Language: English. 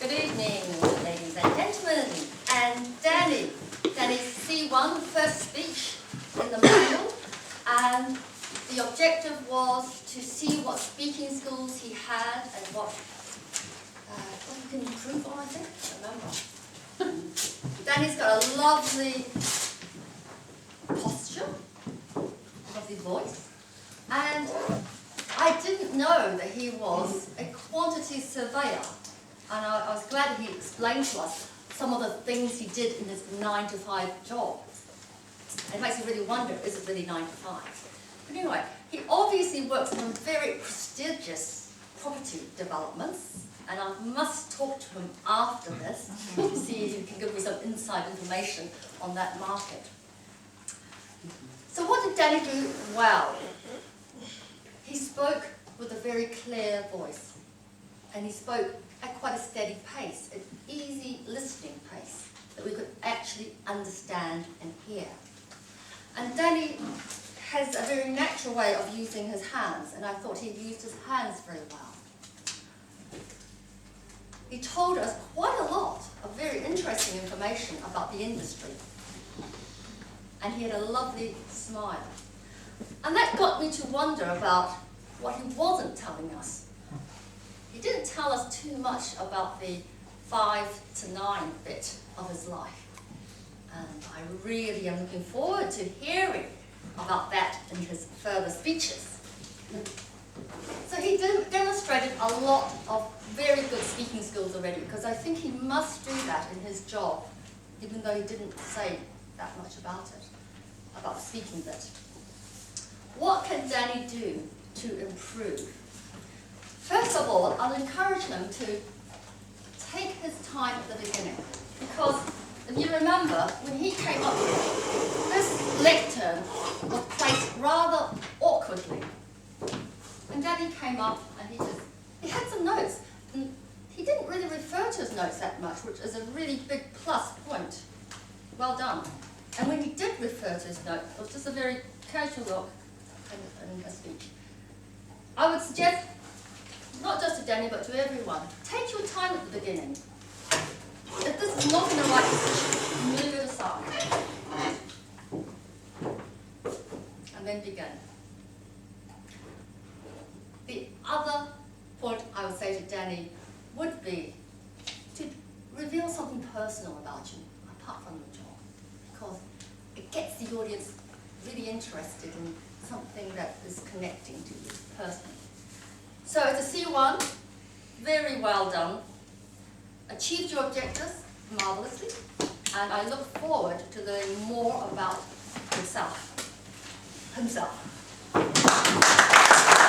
Good evening, ladies and gentlemen, and Danny. Danny's C1 first speech in the manual, and the objective was to see what speaking skills he had and what he can improve on, I think. I remember. Danny's got a lovely posture, lovely voice, and I didn't know that he was a quantity surveyor, and I was glad he explained to us some of the things he did in his 9-to-5 job. It makes me really wonder, is it really 9 to 5? But anyway, he obviously works in very prestigious property developments, and I must talk to him after this to see if he can give me some inside information on that market. So what did Danny do well? He spoke with a very clear voice, and he spoke at quite a steady pace, an easy listening pace that we could actually understand and hear. And Danny has a very natural way of using his hands, and I thought he used his hands very well. He told us quite a lot of very interesting information about the industry, and he had a lovely smile. And that got me to wonder about what he wasn't telling us. He didn't tell us too much about the 5 to 9 bit of his life. And I really am looking forward to hearing about that in his further speeches. So he demonstrated a lot of very good speaking skills already, because I think he must do that in his job, even though he didn't say that much about it, about the speaking bit. What can Danny do to improve? First of all, I'll encourage him to take his time at the beginning, because if you remember, when he came up here, this lectern was placed rather awkwardly. And Danny came up and he had some notes, and he didn't really refer to his notes that much, which is a really big plus point. Well done. And when he did refer to his note, it was just a very casual look and a speech. I would suggest, not just to Danny, but to everyone, take your time at the beginning. If this is not in the right position, move it aside. And then begin. The other point I would say to Danny would be to reveal something personal about you, apart from your job, because it gets the audience really interested in something that is connecting to you personally. So it's a C1, very well done, achieved your objectives marvelously, and I look forward to learning more about himself.